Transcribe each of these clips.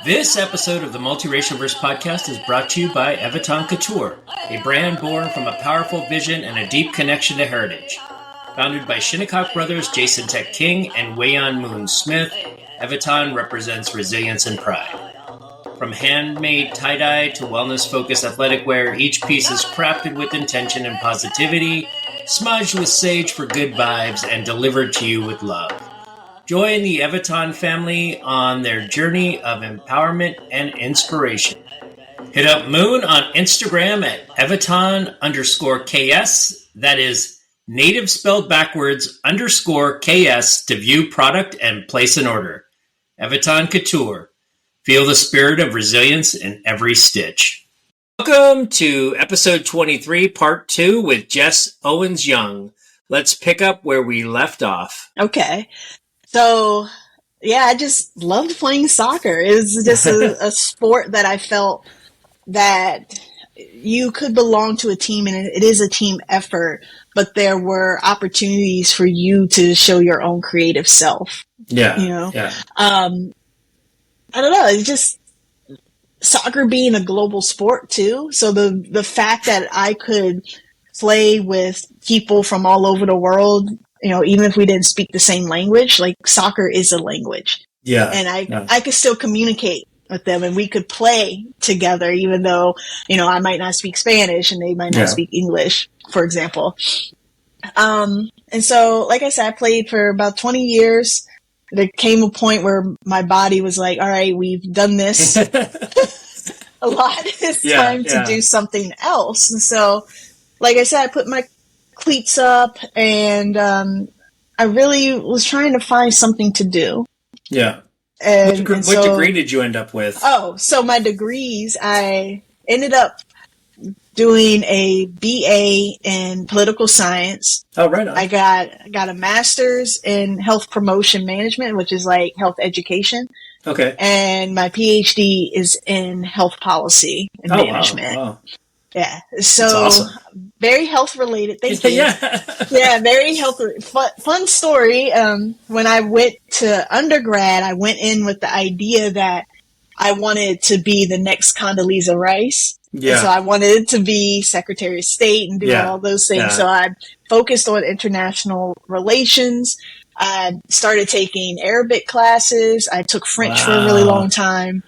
This episode of the Multiracialverse podcast is brought to you by Eviton Couture, a brand born from a powerful vision and a deep connection to heritage. Founded by Shinnecock brothers Jason Tech King and Wayon Moon Smith, Eviton represents resilience and pride. From handmade tie-dye to wellness-focused athletic wear, each piece is crafted with intention and positivity, smudged with sage for good vibes, and delivered to you with love. Join the Eviton family on their journey of empowerment and inspiration. Hit up Moon on Instagram at Eviton_KS. That is native spelled backwards _KS to view product and place an order. Eviton Couture. Feel the spirit of resilience in every stitch. Welcome to episode 23, part 2 with Jess Owens-Young. Let's pick up where we left off. Okay. So, yeah, I just loved playing soccer. It was just a sport that I felt that you could belong to a team, and it is a team effort, but there were opportunities for you to show your own creative self. Yeah. You know? Yeah. I don't know. It's just soccer being a global sport too. So the fact that I could play with people from all over the world, you know, even if we didn't speak the same language, like soccer is a language. Yeah. And I could still communicate with them, and we could play together, even though, you know, I might not speak Spanish and they might not speak English, for example. And so, like I said, I played for about 20 years. There came a point where my body was like, all right, we've done this a lot. It's time to do something else. And so, like I said, I put my cleats up, and I really was trying to find something to do. Yeah. And what degree did you end up with? Oh, so my degrees, I ended up doing a BA in political science. Oh, right on. I got a master's in health promotion management, which is like health education. Okay. And my PhD is in health policy and management. Wow. Yeah. So awesome. Very health related. Thank you. Yeah, very health. Fun story. When I went to undergrad, I went in with the idea that I wanted to be the next Condoleezza Rice. Yeah. And so I wanted to be Secretary of State and do all those things. Yeah. So I focused on international relations. I started taking Arabic classes. I took French for a really long time.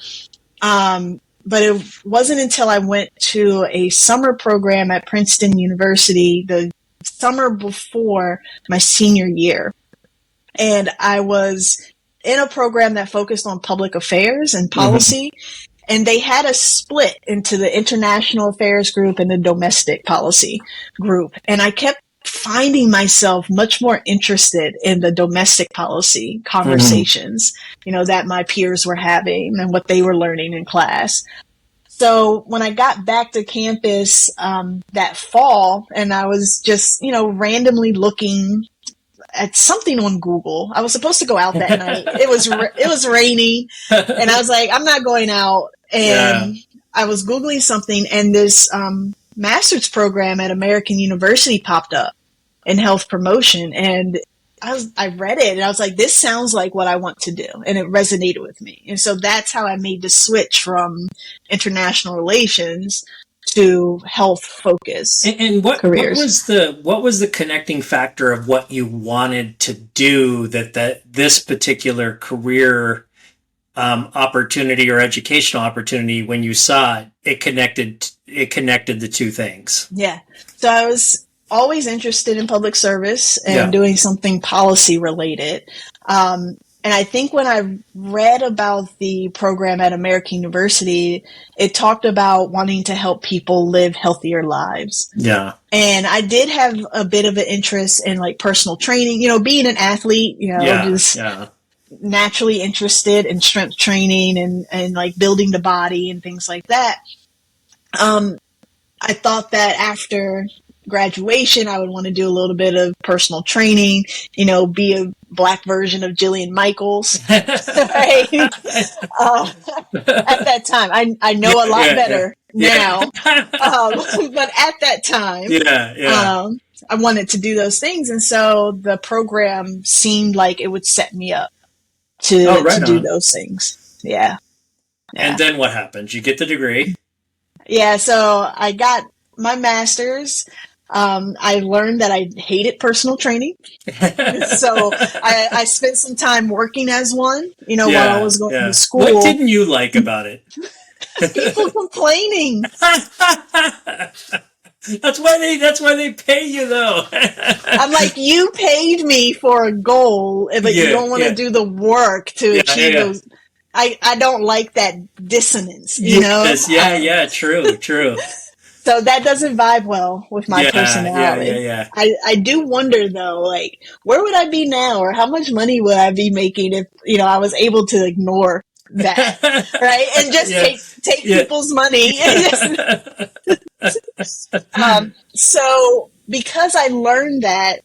But it wasn't until I went to a summer program at Princeton University the summer before my senior year. And I was in a program that focused on public affairs and policy. Mm-hmm. And they had us split into the international affairs group and the domestic policy group. And I kept finding myself much more interested in the domestic policy conversations, you know, that my peers were having and what they were learning in class. So when I got back to campus that fall, and I was just, you know, randomly looking at something on Google. I was supposed to go out that night. It was raining, and I was like, I'm not going out. And I was Googling something, and this master's program at American University popped up in health promotion, and I read it, and I was like, this sounds like what I want to do, and it resonated with me. And so that's how I made the switch from international relations to health focus. And what careers. what was the connecting factor of what you wanted to do that this particular career opportunity or educational opportunity, when you saw it connected the two things? Yeah. So I was always interested in public service and doing something policy related. And I think when I read about the program at American University, it talked about wanting to help people live healthier lives. Yeah. And I did have a bit of an interest in like personal training, you know, being an athlete, you know, naturally interested in strength training and like building the body and things like that. I thought that after graduation, I would want to do a little bit of personal training, you know, be a Black version of Jillian Michaels. Right? At that time, I know a lot better now. But at that time, I wanted to do those things. And so the program seemed like it would set me up to do those things. Yeah. And then what happened? You get the degree. Yeah, so I got my master's. I learned that I hated personal training. So I spent some time working as one, while I was going to school. What didn't you like about it? People complaining. That's why they pay you, though. I'm like, you paid me for a goal, but you don't want to do the work to achieve those. I don't like that dissonance, Yes, true. So that doesn't vibe well with my personality. I do wonder, though, like, where would I be now, or how much money would I be making if, I was able to ignore that, right? And just take people's money. So because I learned that,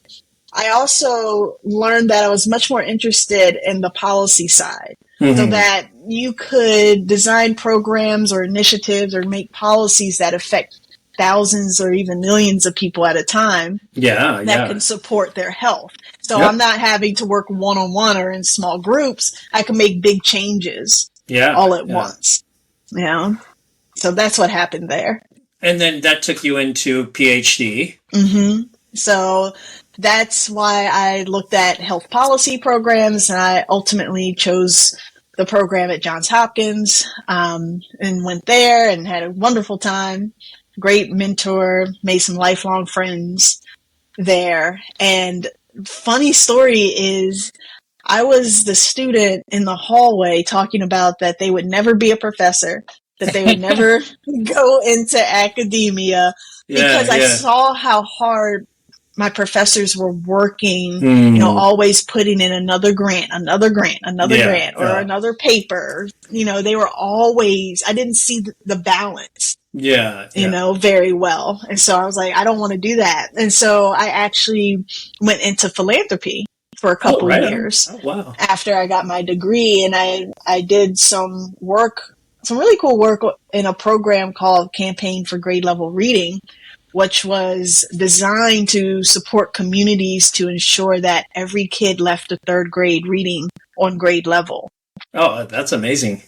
I also learned that I was much more interested in the policy side. So that you could design programs or initiatives or make policies that affect thousands or even millions of people at a time that can support their health. So I'm not having to work one-on-one or in small groups. I can make big changes all at once. So that's what happened there. And then that took you into PhD. So that's why I looked at health policy programs, and I ultimately chose the program at Johns Hopkins, and went there and had a wonderful time. Great mentor, made some lifelong friends there. And funny story is, I was the student in the hallway talking about that they would never be a professor, that they would never go into academia, because I saw how hard my professors were working, always putting in another grant, or another paper. They were always, I didn't see the balance, very well. And so I was like, I don't want to do that. And so I actually went into philanthropy for a couple of years after I got my degree. And I did some really cool work in a program called Campaign for Grade Level Reading, which was designed to support communities to ensure that every kid left the third grade reading on grade level. Oh, that's amazing.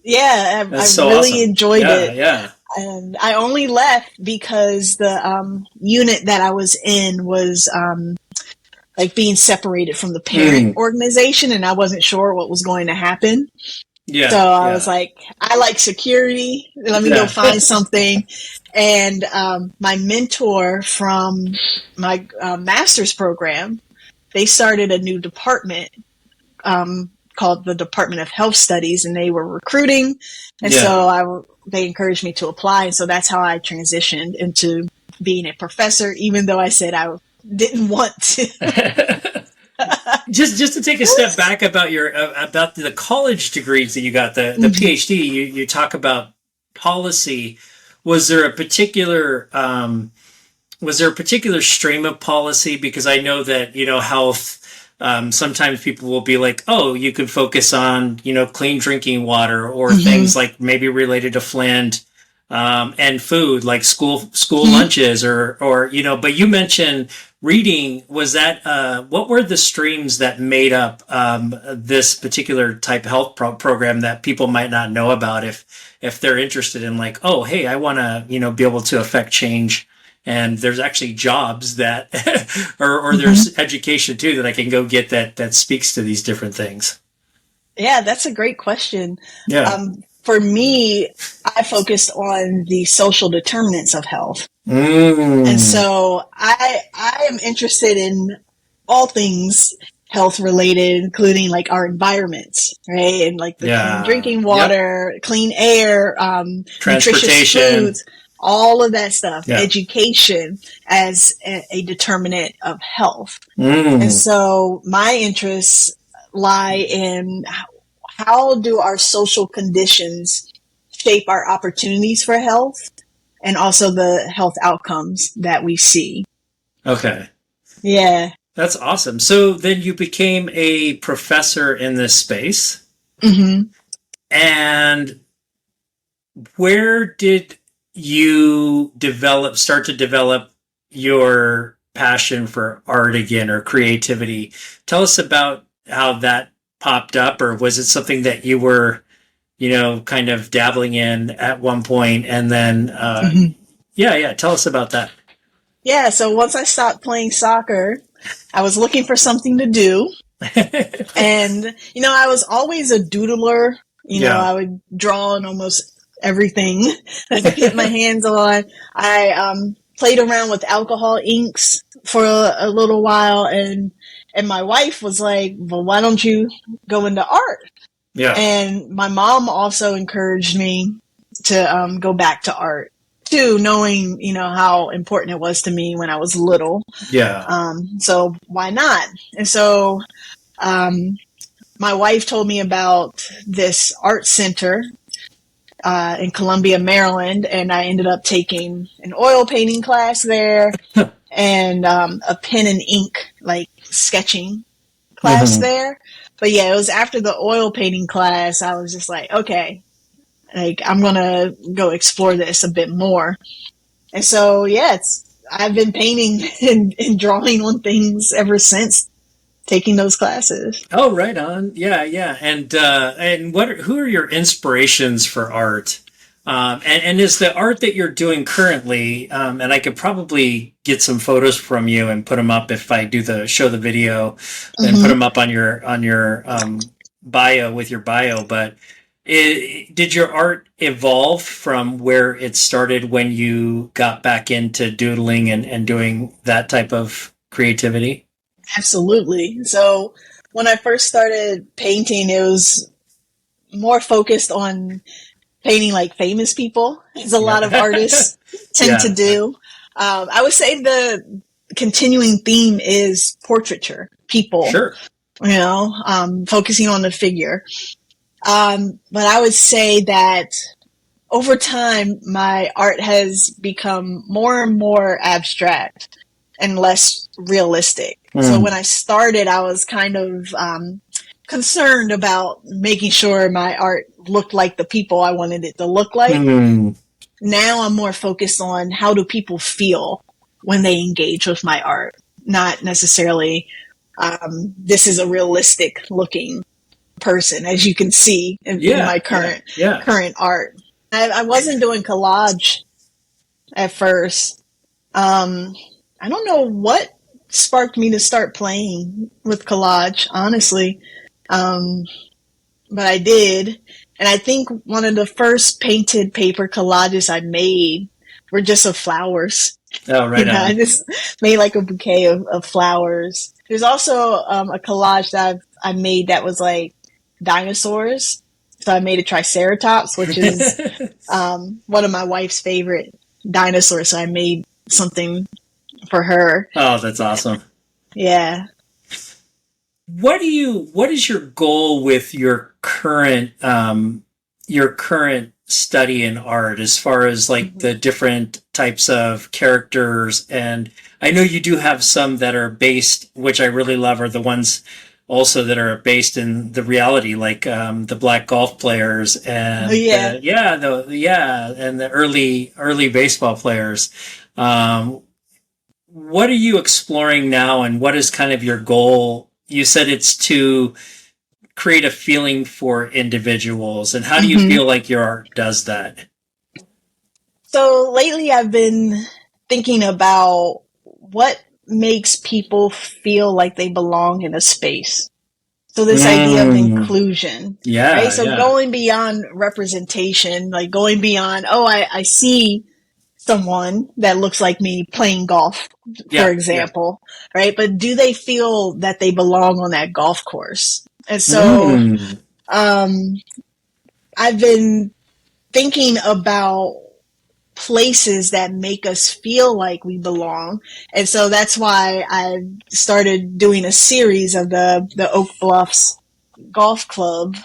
Yeah, I so really awesome. Enjoyed it. Yeah. And I only left because the unit that I was in was like being separated from the parent organization, and I wasn't sure what was going to happen. Yeah. So I was like, I like security. Let me go find something. And my mentor from my master's program, they started a new department called the Department of Health Studies, and they were recruiting. And so they encouraged me to apply. And so that's how I transitioned into being a professor, even though I said I didn't want to. Just to take a step back about about the college degrees that you got, the PhD, you talk about policy. Was there a particular stream of policy? Because I know that, health, sometimes people will be like, oh, you could focus on, clean drinking water, or things like maybe related to philanthropy, and food, like school lunches, or but you mentioned reading. Was that, what were the streams that made up this particular type of health program that people might not know about if they're interested in, like, oh, hey, I want to, be able to affect change, and there's actually jobs that, or there's education too that I can go get that speaks to these different things? Yeah, that's a great question. Yeah. For me, I focused on the social determinants of health. And so I am interested in all things health related, including like our environments, right? And like the clean drinking water, clean air, nutritious foods, all of that stuff, education as a determinant of health. And so my interests lie in how do our social conditions shape our opportunities for health, and also the health outcomes that we see. Okay. Yeah. That's awesome. So then you became a professor in this space. And where did you start to develop your passion for art again, or creativity? Tell us about how that popped up, or was it something that you were kind of dabbling in at one point, and then, tell us about that. Yeah, so once I stopped playing soccer, I was looking for something to do. And, I was always a doodler. I would draw on almost everything I could get my hands on. I played around with alcohol inks for a little while, and my wife was like, well, why don't you go into art? Yeah. And my mom also encouraged me to go back to art too, knowing, how important it was to me when I was little. Yeah. So why not? And so my wife told me about this art center in Columbia, Maryland, and I ended up taking an oil painting class there and a pen and ink, like sketching class there. But yeah, it was after the oil painting class, I was just like, okay, like I'm going to go explore this a bit more. And so, yeah, I've been painting and drawing on things ever since taking those classes. Oh, right on. Yeah. And who are your inspirations for art? And is the art that you're doing currently, and I could probably get some photos from you and put them up if I show the video and put them up on your bio with your bio, but did your art evolve from where it started when you got back into doodling and doing that type of creativity? Absolutely. So when I first started painting, it was more focused on painting like famous people, as a lot of artists tend to do. I would say the continuing theme is portraiture, people. Sure. Focusing on the figure. But I would say that over time, my art has become more and more abstract and less realistic. So when I started, I was kind of concerned about making sure my art looked like the people I wanted it to look like. Now I'm more focused on how do people feel when they engage with my art, not necessarily this is a realistic looking person, as you can see in my current art. I wasn't doing collage at first. I don't know what sparked me to start playing with collage, honestly. But I did. And I think one of the first painted paper collages I made were just of flowers. Oh, right. I just made like a bouquet of flowers. There's also a collage that I made that was like dinosaurs. So I made a triceratops, which is one of my wife's favorite dinosaurs. So I made something for her. Oh, that's awesome. Yeah. What is your goal with your current study in art, as far as like the different types of characters? And I know you do have some that are based, which I really love, are the ones also that are based in the reality, like the black golf players and and the early baseball players. What are you exploring now, and what is kind of your goal? You said it's to create a feeling for individuals, and how do you feel like your art does that? So lately I've been thinking about what makes people feel like they belong in a space. So this idea of inclusion. Yeah. Right? So going beyond representation, like going beyond, I see someone that looks like me playing golf, for example, right? But do they feel that they belong on that golf course? And so I've been thinking about places that make us feel like we belong. And so that's why I started doing a series of the Oak Bluffs Golf Club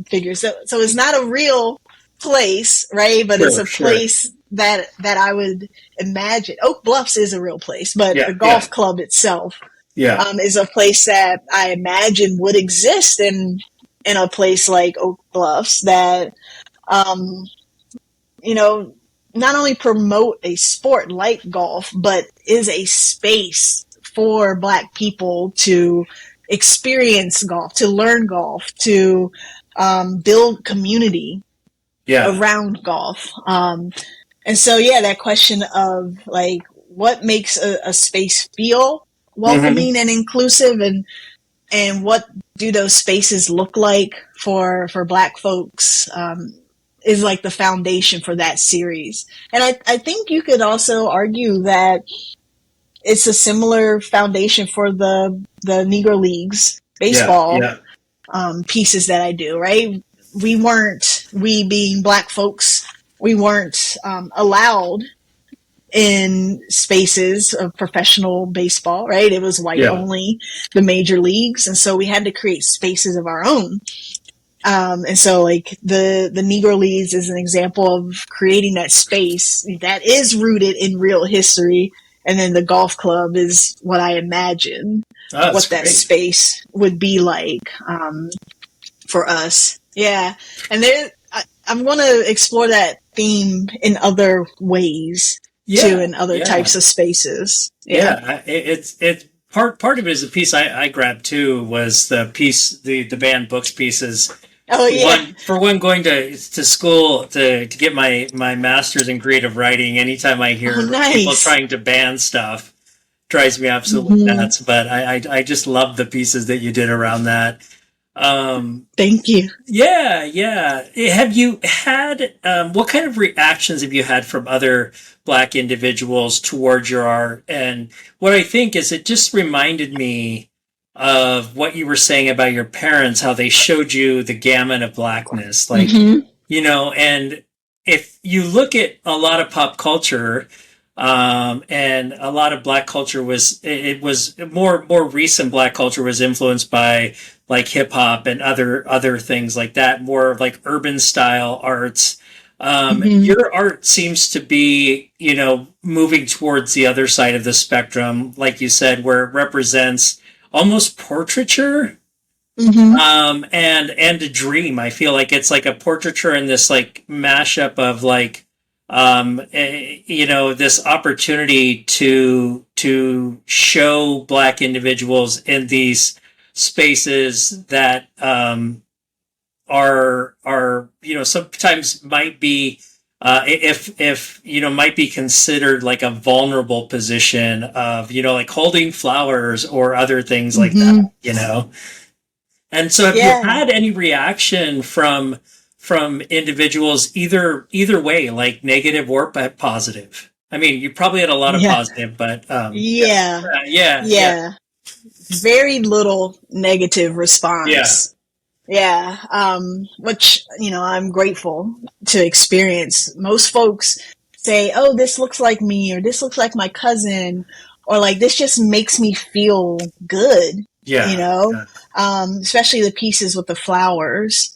figures. So it's not a real place, right? But it's a place that I would imagine. Oak Bluffs is a real place, but the golf club itself is a place that I imagine would exist in a place like Oak Bluffs that, not only promote a sport like golf, but is a space for Black people to experience golf, to learn golf, to build community around golf. And so, that question of like, what makes a space feel welcoming and inclusive, and what do those spaces look like for Black folks, is like the foundation for that series. And I think you could also argue that it's a similar foundation for the Negro Leagues baseball pieces that I do, right? We being Black folks, we weren't allowed in spaces of professional baseball, right? It was white only, the major leagues. And so we had to create spaces of our own. And so like the Negro Leagues is an example of creating that space that is rooted in real history. And then the golf club is what I imagine what that space would be like, for us. Yeah. And I'm going to explore that theme in other ways too, in other types of spaces. It's part of it is a piece I grabbed too, was the piece, the banned books pieces. For one, going to school to get my master's in creative writing, anytime I hear people trying to ban stuff, drives me absolutely nuts. But I just love the pieces that you did around that. Thank you. Yeah. Have you had, what kind of reactions have you had from other Black individuals towards your art? And what I think is, it just reminded me of what you were saying about your parents, how they showed you the gamut of Blackness, like, and if you look at a lot of pop culture, and a lot of Black culture was more recent Black culture was influenced by like hip hop and other things like that, more of like urban style arts. Your art seems to be, moving towards the other side of the spectrum, like you said, where it represents almost portraiture, and a dream. I feel like it's like a portraiture and this like mashup of like, this opportunity to show Black individuals in these spaces that are sometimes might be might be considered like a vulnerable position of like holding flowers or other things like that, And so have you had any reaction from individuals either way, like negative or positive? I mean, you probably had a lot of positive, but very little negative response. Which, I'm grateful to experience. Most folks say, oh, this looks like me, or this looks like my cousin, or like, this just makes me feel good. Especially the pieces with the flowers.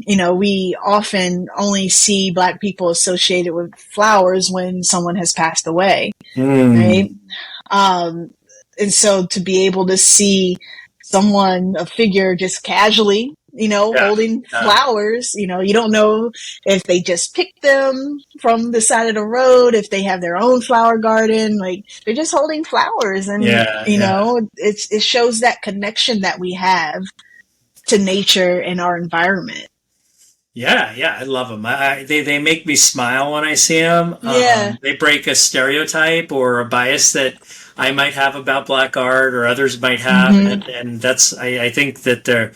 We often only see Black people associated with flowers when someone has passed away. Right. And so to be able to see a figure just casually, holding flowers, you don't know if they just picked them from the side of the road, if they have their own flower garden, like they're just holding flowers. And, it shows that connection that we have to nature and our environment. I love them. They make me smile when I see them. They break a stereotype or a bias that I might have about Black art or others might have. And that's, I think that they're,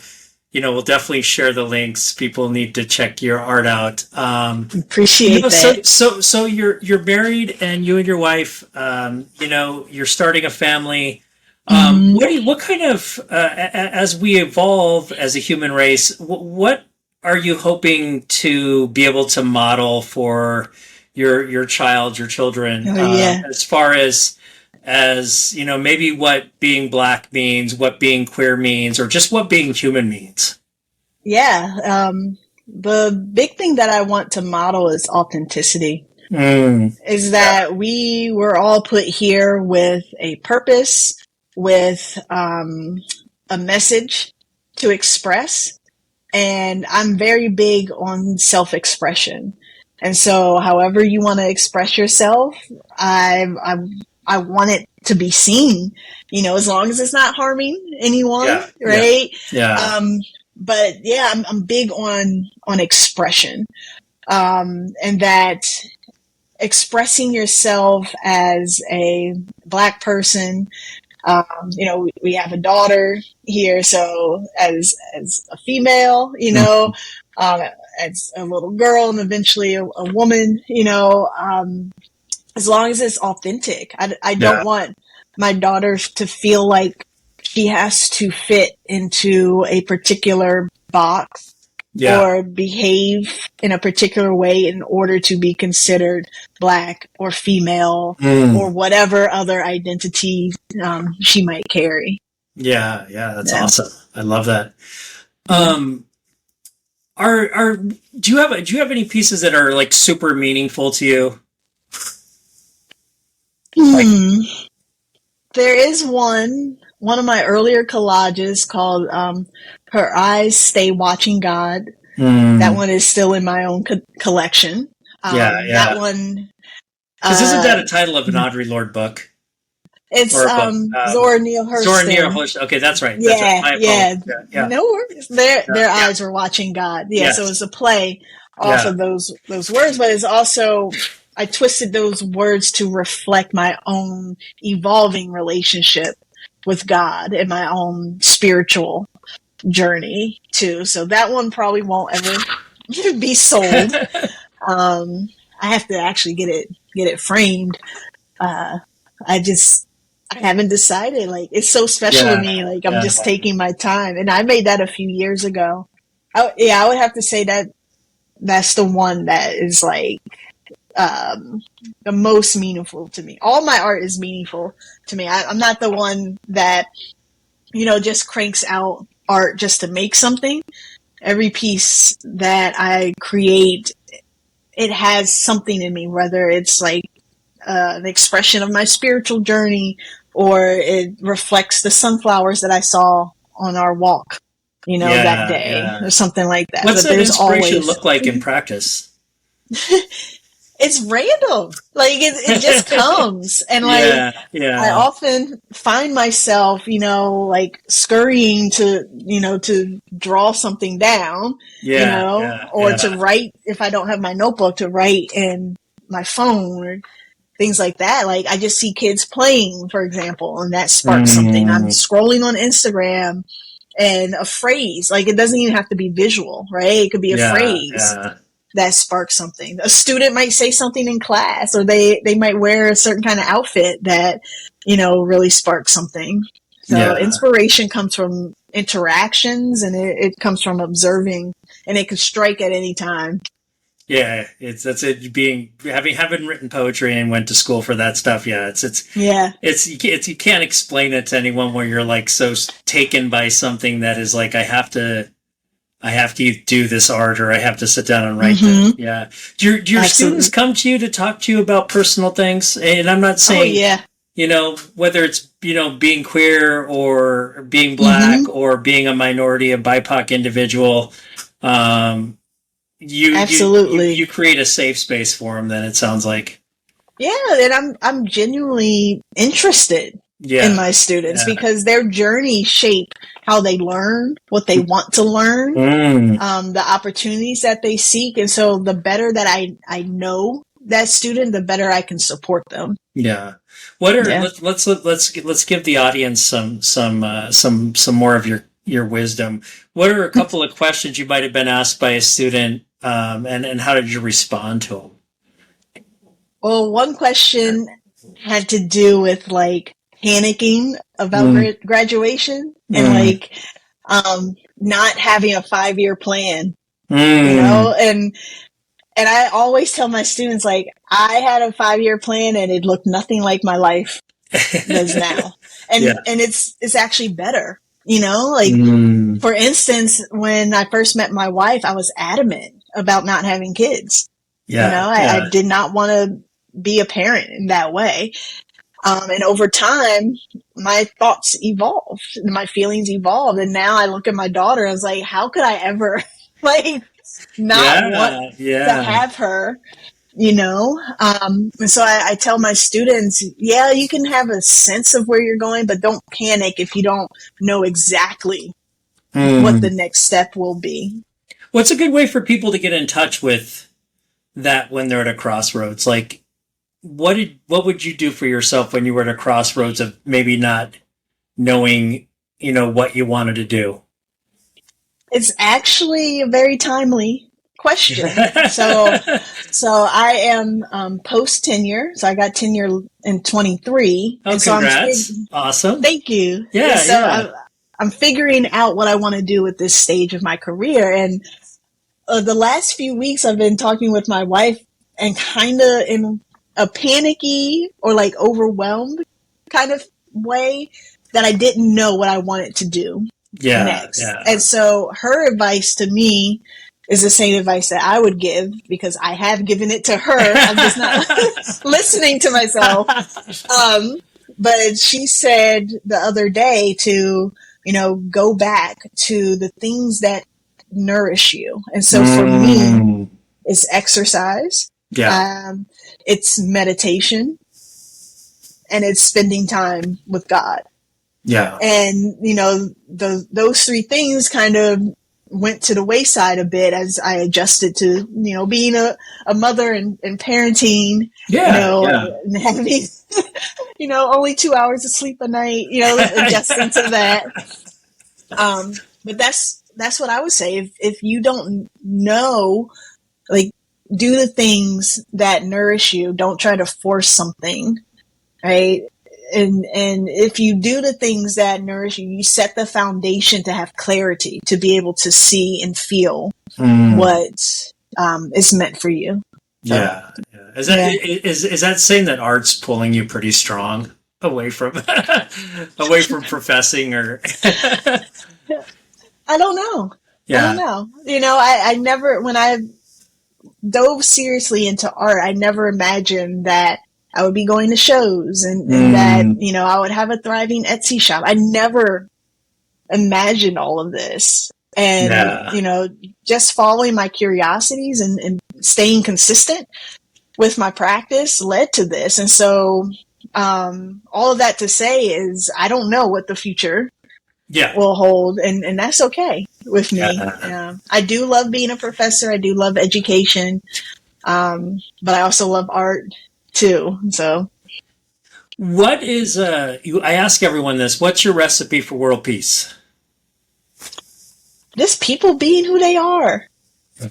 we'll definitely share the links. People need to check your art out. Appreciate that. So you're married, and you and your wife, you're starting a family. What kind of, as we evolve as a human race, what are you hoping to be able to model for your child, your children, as far as maybe what being Black means, what being queer means, or just what being human means? The big thing that I want to model is authenticity. Is that we were all put here with a purpose, with a message to express. And I'm very big on self-expression. And so however you want to express yourself, I want it to be seen, as long as it's not harming anyone, right? but yeah, I'm big on expression, and that expressing yourself as a Black person. You know, we have a daughter here, so as a female, you know, as a little girl and eventually a woman, you know, as long as it's authentic. I don't want my daughter to feel like she has to fit into a particular box or behave in a particular way in order to be considered Black or female or whatever other identity she might carry. Yeah, that's awesome. I love that. Do you have any pieces that are like super meaningful to you? There is one of my earlier collages called Her Eyes Stay Watching God. That one is still in my own collection. That one. Because isn't that a title of an Audre Lorde book? It's Zora Neale Hurston. Zora Neale Hurston. Okay, that's right. Yeah. No worries. Their eyes were watching God. Yeah, so it's a play off of those words, but it's also, I twisted those words to reflect my own evolving relationship with God and my own spiritual journey too. So that one probably won't ever be sold. I have to actually get it framed. I haven't decided. Like, it's so special to me. Like, I'm just taking my time, and I made that a few years ago. I would have to say that that's the one that is like the most meaningful to me. All my art is meaningful to me. I'm not the one that, you know, just cranks out art just to make something. Every piece that I create, it has something in me, whether it's like an expression of my spiritual journey, or it reflects the sunflowers that I saw on our walk, you know, that day, or something like that. What's that inspiration look like in practice? It's random. Like, it just comes. And like, I often find myself, you know, like scurrying to draw something down, to write, if I don't have my notebook, to write in my phone or things like that. Like, I just see kids playing, for example, and that sparks something. I'm scrolling on Instagram and a phrase, like, it doesn't even have to be visual, right? It could be a phrase that sparks something. A student might say something in class, or they might wear a certain kind of outfit that, you know, really sparks something. So inspiration comes from interactions, and it comes from observing, and it can strike at any time. Yeah, that's it. Having written poetry and went to school for that stuff. Yeah, you can't explain it to anyone where you're like so taken by something that is like, I have to do this art, or I have to sit down and write this. Yeah. Do your students come to you to talk to you about personal things? And I'm not saying, you know, whether it's, you know, being queer or being Black or being a minority, a BIPOC individual. You create a safe space for them, then, it sounds like. Yeah, and I'm genuinely interested in my students because their journey shape how they learn, what they want to learn, the opportunities that they seek. And so the better that I know that student, the better I can support them. Yeah. Let's give the audience some more of your wisdom. What are a couple of questions you might have been asked by a student, and how did you respond to them? Well, one question had to do with like panicking about graduation and like not having a 5-year plan, you know, and I always tell my students, like, I had a 5-year plan and it looked nothing like my life does now, and it's actually better. You know, like, for instance, when I first met my wife, I was adamant about not having kids. Yeah, you know, I did not want to be a parent in that way. And over time, my thoughts evolved, my feelings evolved. And now I look at my daughter and I was like, how could I ever, like, not want to have her? You know, and so I tell my students, you can have a sense of where you're going, but don't panic if you don't know exactly what the next step will be. What's a good way for people to get in touch with that when they're at a crossroads? Like, what would you do for yourself when you were at a crossroads of maybe not knowing, what you wanted to do? It's actually a very timely question. So I am post tenure. So I got tenure in 23. Oh, and so congrats! Awesome. Thank you. Yeah. So I'm figuring out what I want to do with this stage of my career, and the last few weeks I've been talking with my wife and kind of in a panicky or like overwhelmed kind of way that I didn't know what I wanted to do next. Yeah. And so her advice to me is the same advice that I would give, because I have given it to her. I'm just not listening to myself. But she said the other day to, go back to the things that nourish you. And so for me, it's exercise. Yeah. It's meditation, and it's spending time with God. Yeah. And, those three things kind of went to the wayside a bit as I adjusted to, being a mother and parenting, and having, only 2 hours of sleep a night, adjusting to that. But that's what I would say. If you don't know, like, do the things that nourish you. Don't try to force something, right? And if you do the things that nourish you, you set the foundation to have clarity, to be able to see and feel what is meant for you. So, yeah. Is that saying that art's pulling you pretty strong away from professing, or? I don't know. Yeah. I don't know. I never, when I dove seriously into art, I never imagined that I would be going to shows and that, I would have a thriving Etsy shop. I never imagined all of this. And, just following my curiosities and staying consistent with my practice led to this. And so, all of that to say is I don't know what the future will hold, and that's okay with me. I do love being a professor. I do love education. But I also love art too. So what is, I ask everyone this, what's your recipe for world peace? Just people being who they are.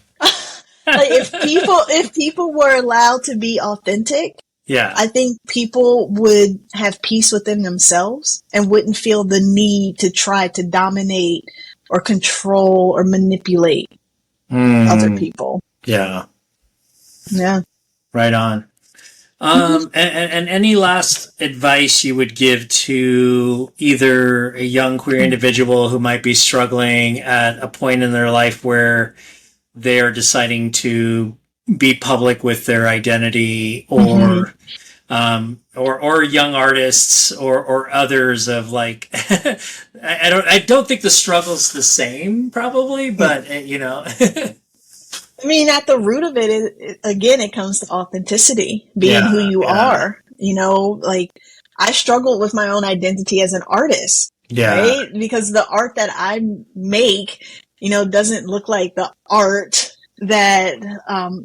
Like if people were allowed to be authentic, I think people would have peace within themselves and wouldn't feel the need to try to dominate or control or manipulate other people. Yeah. Yeah. Right on. And any last advice you would give to either a young queer individual who might be struggling at a point in their life where they are deciding to be public with their identity, or or young artists or others of like I don't think the struggle's the same probably, but I mean, at the root of it, again, it comes to authenticity, being who you are. Like, I struggled with my own identity as an artist, right? Because the art that I make, doesn't look like the art that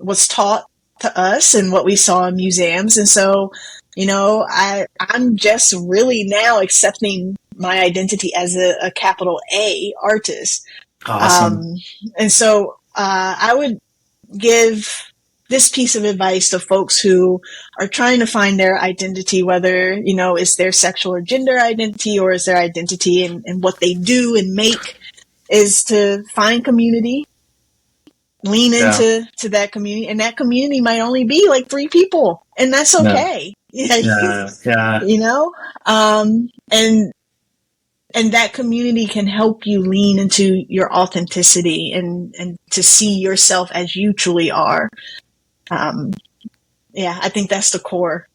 was taught to us and what we saw in museums. And so, I'm just really now accepting my identity as a capital A artist. Awesome. And so I would give this piece of advice to folks who are trying to find their identity, whether, it's their sexual or gender identity, or is their identity in what they do and make, is to find community, lean into that community. And that community might only be like 3 people, and that's okay. And that community can help you lean into your authenticity and to see yourself as you truly are. I think that's the core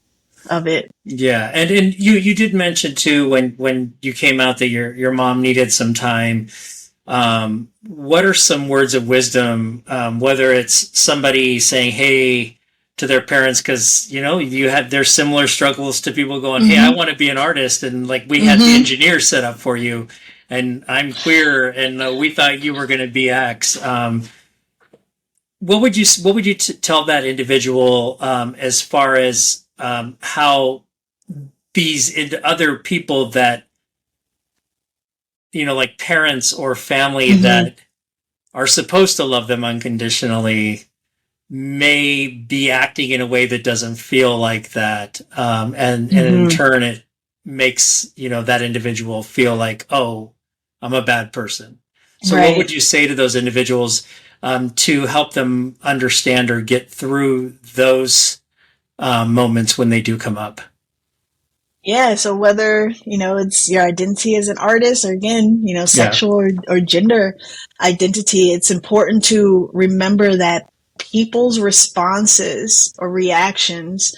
of it. Yeah. And you did mention too, when you came out that your mom needed some time. What are some words of wisdom, whether it's somebody saying, hey, to their parents, because you had their similar struggles to people going, hey, I want to be an artist, and like we had the engineer set up for you. and I'm queer, and we thought you were going to be X. What would you tell that individual as far as how these other people that, like parents or family that are supposed to love them unconditionally may be acting in a way that doesn't feel like that, and in turn it makes that individual feel like, oh, I'm a bad person. So what would you say to those individuals to help them understand or get through those moments when they do come up? Yeah, so whether, it's your identity as an artist or again, sexual or gender identity, it's important to remember that people's responses or reactions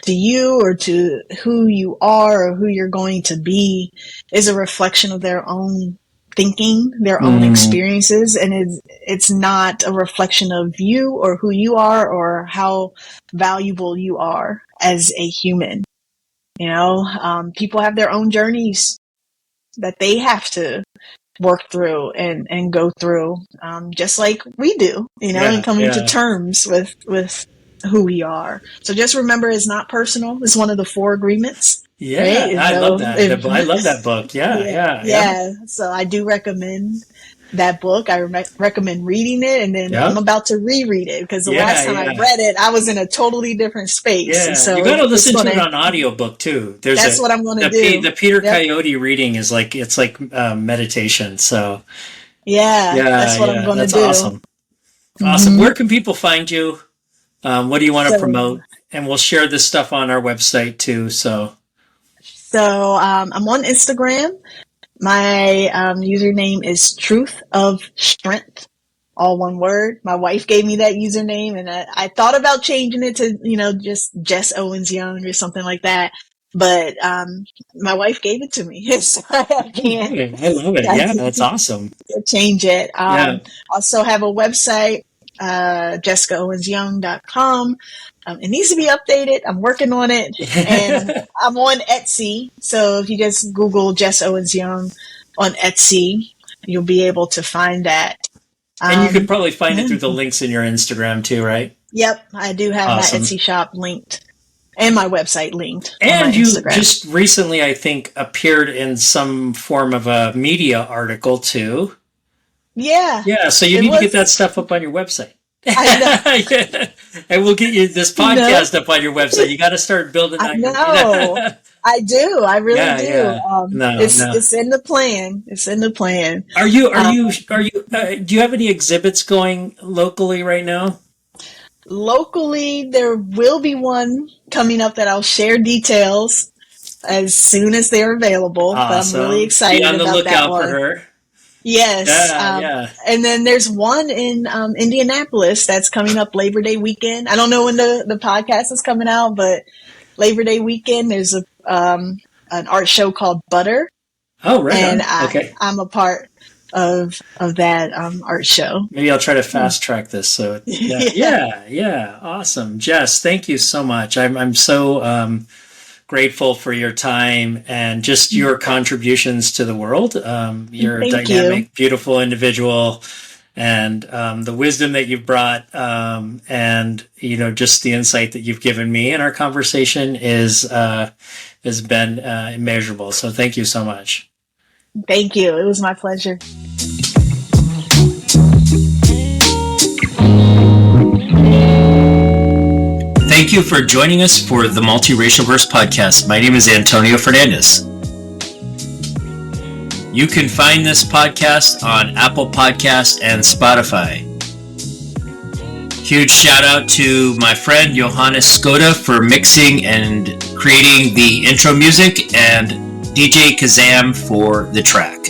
to you or to who you are or who you're going to be is a reflection of their own thinking, their own experiences, and it's not a reflection of you or who you are or how valuable you are as a human. People have their own journeys that they have to work through and go through, just like we do, and coming to terms with who we are. So just remember, it's not personal. It's one of the 4 agreements. Yeah, right? I love that. I love that book. Yeah. So I do recommend that book. I recommend reading it, and then I'm about to reread it because the last time I read it, I was in a totally different space. Yeah, so you got to listen to it on audiobook too. That's what I'm going to do. The Peter Coyote reading is like meditation. So that's what I'm going to do. Awesome. Awesome. Where can people find you? What do you want to promote? And we'll share this stuff on our website too. So I'm on Instagram. My username is Truth of Strength, all one word. My wife gave me that username, and I thought about changing it to, just Jess Owens-Young or something like that. But my wife gave it to me, so I can't. I love it. Yeah, that's awesome. Change it. Also have a website, jessicaowensyoung.com. It needs to be updated. I'm working on it, and I'm on Etsy. So if you just Google Jess Owens-Young on Etsy, you'll be able to find that. And you could probably find it through the links in your Instagram too, right? Yep, I do have my Etsy shop linked and my website linked. And you just recently, I think, appeared in some form of a media article too. Yeah. Yeah, so you need to get that stuff up on your website. I know. And we'll get you this podcast up on your website. You got to start building that. I know. I do. I really do. Yeah. It's in the plan. It's in the plan. Are you, do you have any exhibits going locally right now? Locally, there will be one coming up that I'll share details as soon as they're available. Awesome. But I'm really excited about that one. Be on the lookout for her. Yes. And then there's one in Indianapolis that's coming up Labor Day weekend. I don't know when the podcast is coming out, but Labor Day weekend there's an art show called Butter. Oh, right. And I'm a part of that art show. Maybe I'll try to fast track this. So yeah. Awesome. Jess, thank you so much. I'm so grateful for your time and just your contributions to the world. You're a dynamic, beautiful individual, and the wisdom that you've brought, and just the insight that you've given me in our conversation has been immeasurable. So thank you so much. Thank you. It was my pleasure. Thank you for joining us for the Multiracialverse podcast. My name is Antonio Fernandez. You can find this podcast on Apple Podcasts and Spotify. Huge shout out to my friend Johannes Skoda for mixing and creating the intro music, and DJ Kazam for the track.